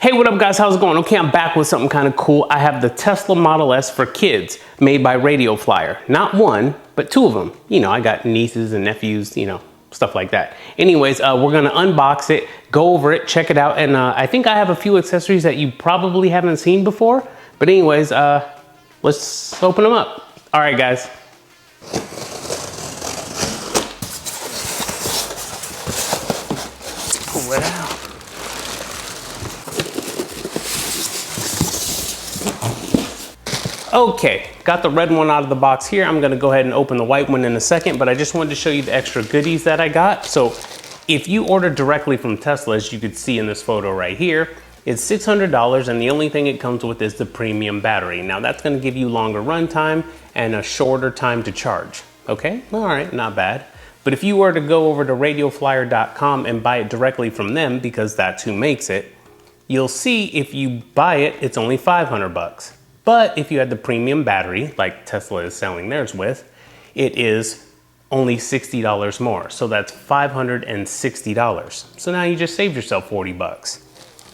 Hey, what up guys, how's it going? Okay, I'm back with something kind of cool. I have the Tesla Model S for kids made by Radio Flyer. Not one, but two of them. You know, I got nieces and nephews, you know, stuff like that. Anyways, we're gonna unbox it, go over it, check it out, and I think I have a few accessories that you probably haven't seen before. But anyways, let's open them up. All right, guys. Pull it out. Okay, got the red one out of the box here. I'm gonna go ahead and open the white one in a second, but I just wanted to show you the extra goodies that I got. So if you order directly from Tesla, as you could see in this photo right here, it's $600 and the only thing it comes with is the premium battery. Now that's gonna give you longer run time and a shorter time to charge. Okay, all right, not bad. But if you were to go over to radioflyer.com and buy it directly from them, because that's who makes it, you'll see if you buy it, it's only 500 bucks. But if you had the premium battery, like Tesla is selling theirs with, it is only $60 more. So that's $560. So now you just saved yourself 40 bucks.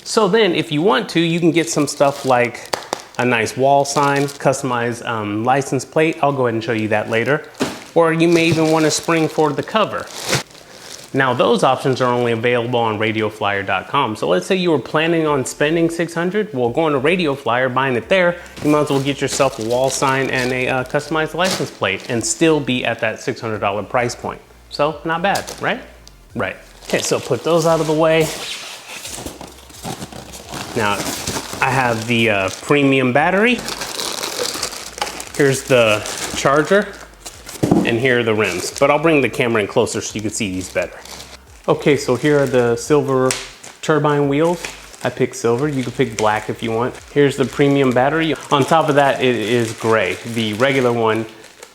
So then if you want to, you can get some stuff like a nice wall sign, customized license plate. I'll go ahead and show you that later. Or you may even want a spring for the cover. Now those options are only available on radioflyer.com. So let's say you were planning on spending $600, well, going to Radio Flyer, buying it there, you might as well get yourself a wall sign and a customized license plate and still be at that $600 price point. So not bad, right? Right. Okay, so put those out of the way. Now I have the premium battery. Here's the charger. And here are the rims, but I'll bring the camera in closer so you can see these better. Okay, so here are the silver turbine wheels. I picked silver, you can pick black if you want. Here's the premium battery. On top of that, it is gray. The regular one,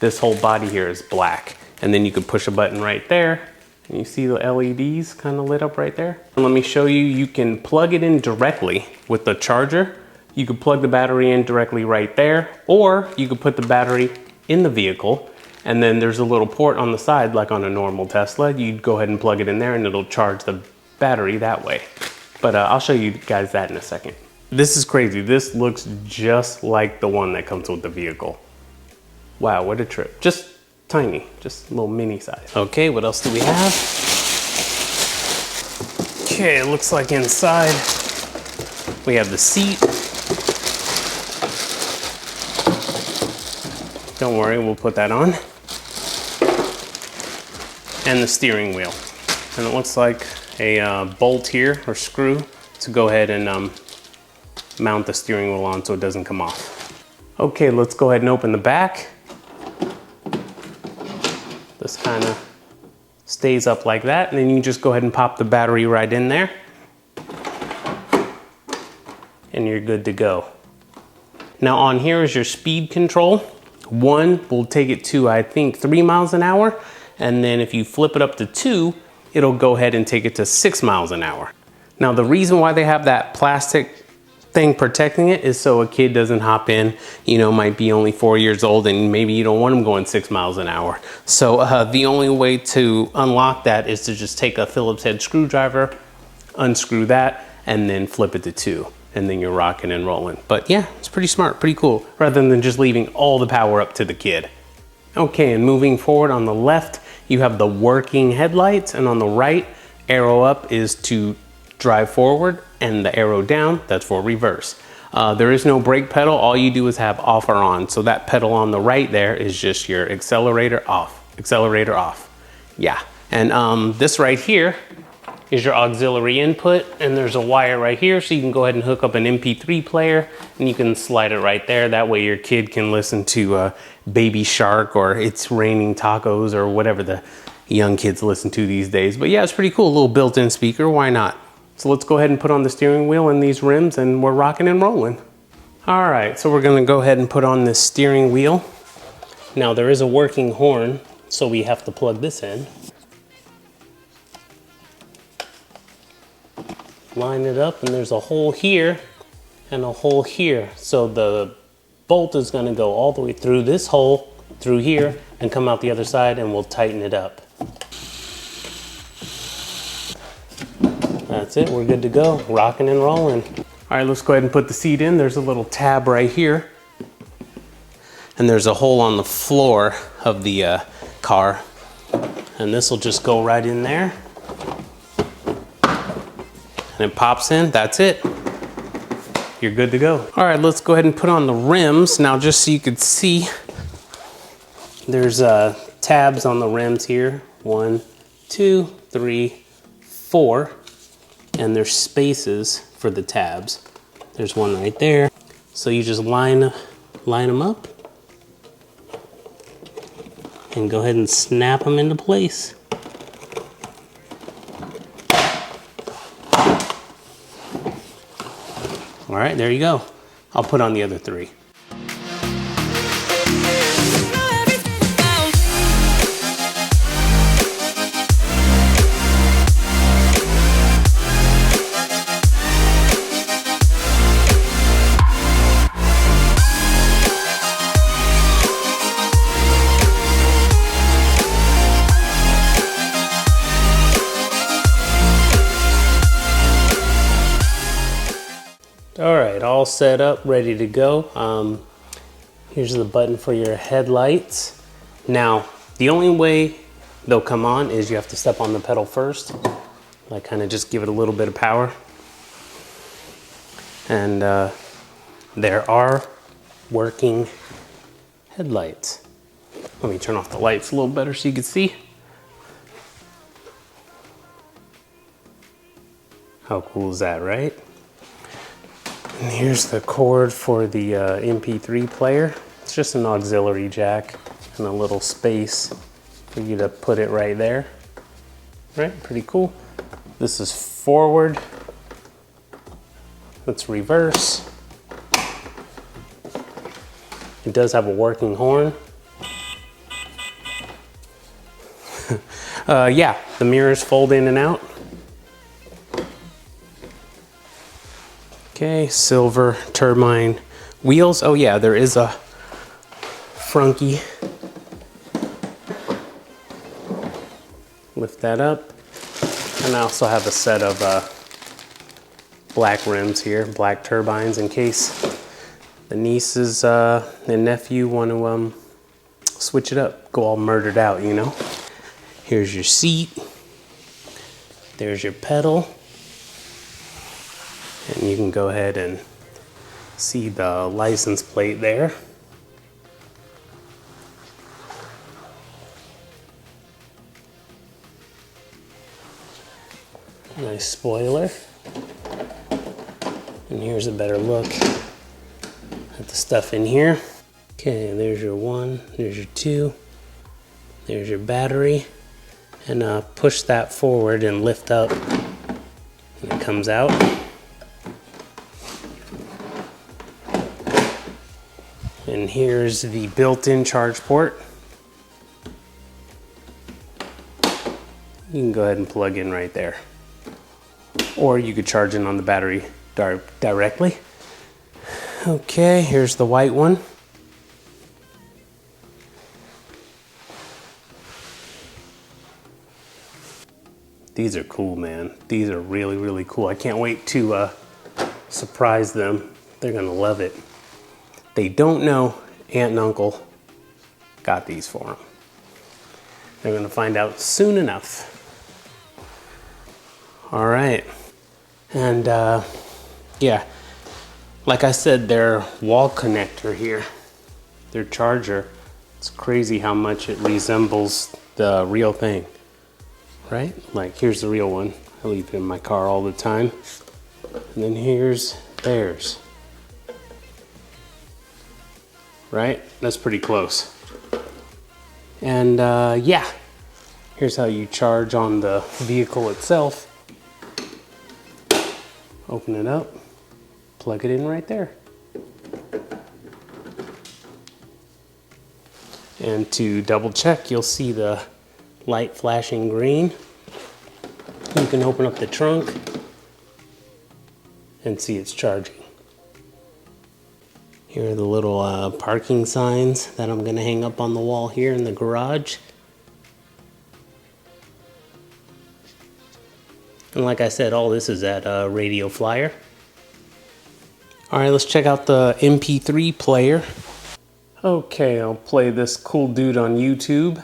this whole body here is black. And then you can push a button right there. And you see the LEDs kind of lit up right there. And let me show you, you can plug it in directly with the charger. You can plug the battery in directly right there, or you could put the battery in the vehicle. And then there's a little port on the side, like on a normal Tesla. You'd go ahead and plug it in there and it'll charge the battery that way. But I'll show you guys that in a second. This is crazy. This looks just like the one that comes with the vehicle. Wow, what a trip. Just tiny, just a little mini size. Okay, what else do we have? Okay, it looks like inside we have the seat. Don't worry, we'll put that on. And the steering wheel. And it looks like a bolt here or screw to go ahead and mount the steering wheel on so it doesn't come off. Okay, let's go ahead and open the back. This kind of stays up like that, and then you just go ahead and pop the battery right in there. And you're good to go. Now on here is your speed control. One will take it to, I think, 3 miles an hour. And then if you flip it up to 2, it'll go ahead and take it to 6 miles an hour. Now the reason why they have that plastic thing protecting it is so a kid doesn't hop in, you know, might be only 4 years old and maybe you don't want them going 6 miles an hour. So the only way to unlock that is to just take a Phillips head screwdriver, unscrew that, and then flip it to 2. And then you're rocking and rolling. But yeah, it's pretty smart, pretty cool, rather than just leaving all the power up to the kid. Okay, and moving forward on the left, you have the working headlights, and on the right, arrow up is to drive forward, and the arrow down, that's for reverse. There is no brake pedal, all you do is have off or on. So that pedal on the right there is just your accelerator off, yeah. And this right here is your auxiliary input, and there's a wire right here, so you can go ahead and hook up an MP3 player and you can slide it right there. That way your kid can listen to Baby Shark or It's Raining Tacos or whatever the young kids listen to these days. But yeah, it's pretty cool, a little built-in speaker, why not? So let's go ahead and put on the steering wheel and these rims and we're rocking and rolling. All right, so we're gonna go ahead and put on this steering wheel. Now there is a working horn, so we have to plug this in. Line it up, and there's a hole here and a hole here. So the bolt is gonna go all the way through this hole, through here, and come out the other side, and we'll tighten it up. That's it, we're good to go, rocking and rolling. All right, let's go ahead and put the seat in. There's a little tab right here. And there's a hole on the floor of the car. And this will just go right in there. And it pops in, that's it. You're good to go. All right, let's go ahead and put on the rims. Now, just so you could see, there's tabs on the rims here. 1, 2, 3, 4. And there's spaces for the tabs. There's one right there. So you just line them up and go ahead and snap them into place. All right, there you go. I'll put on the other 3. All right, all set up, ready to go. Here's the button for your headlights. Now, the only way they'll come on is you have to step on the pedal first. Like kind of just give it a little bit of power. And there are working headlights. Let me turn off the lights a little better so you can see. How cool is that, right? And here's the cord for the MP3 player. It's just an auxiliary jack and a little space for you to put it right there. Right, pretty cool. This is forward. Let's reverse. It does have a working horn. Yeah, the mirrors fold in and out. Okay, silver turbine wheels. Oh yeah, there is a frunky. Lift that up. And I also have a set of black rims here, black turbines, in case the nieces and nephew want to switch it up, go all murdered out, you know. Here's your seat. There's your pedal. And you can go ahead and see the license plate there. Nice spoiler. And here's a better look at the stuff in here. Okay, there's your 1, there's your 2, there's your battery. And push that forward and lift up, and it comes out. And here's the built-in charge port. You can go ahead and plug in right there. Or you could charge in on the battery directly. Okay, here's the white one. These are cool, man. These are really, really cool. I can't wait to surprise them. They're gonna love it. They don't know Aunt and Uncle got these for them. They're gonna find out soon enough. All right, and yeah, like I said, their wall connector here, their charger, it's crazy how much it resembles the real thing, right? Like here's the real one. I leave it in my car all the time. And then here's theirs. Right? That's pretty close. And yeah, here's how you charge on the vehicle itself. Open it up, plug it in right there. And to double check, you'll see the light flashing green. You can open up the trunk and see it's charging. Here are the little parking signs that I'm gonna hang up on the wall here in the garage. And like I said, all this is at Radio Flyer. All right, let's check out the MP3 player. Okay, I'll play this cool dude on YouTube.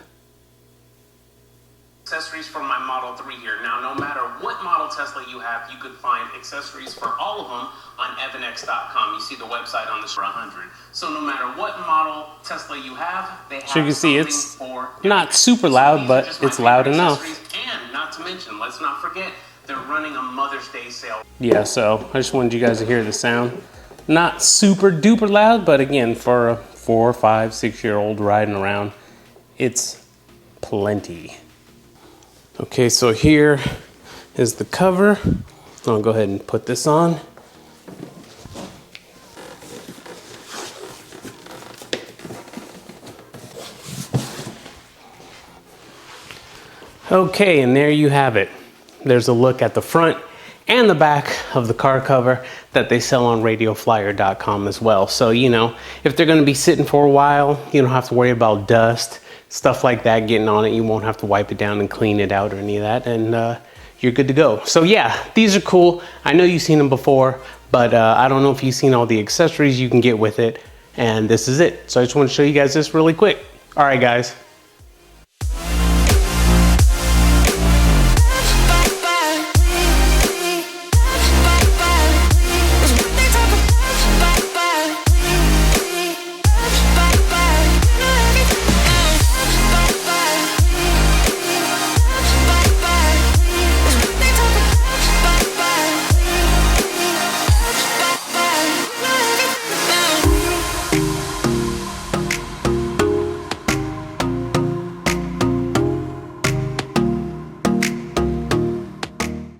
Accessories for my Model 3 here. Now, no matter what model Tesla you have, you could find accessories for all of them on evanx.com. You see the website on this for 100. So no matter what model Tesla you have, they have. So you can see it's not super loud, but it's loud enough. And not to mention, let's not forget, they're running a Mother's Day sale. Yeah, so I just wanted you guys to hear the sound. Not super duper loud, but again, for a 4, 5, 6-year-old riding around, it's plenty. Okay, so here is the cover. I'll go ahead and put this on. Okay, and there you have it. There's a look at the front and the back of the car cover that they sell on radioflyer.com as well. So, you know, if they're gonna be sitting for a while, you don't have to worry about dust, stuff like that getting on it. You won't have to wipe it down and clean it out or any of that, and you're good to go. So yeah, these are cool. I know you've seen them before, but I don't know if you've seen all the accessories you can get with it, and this is it. So I just want to show you guys this really quick. All right, guys.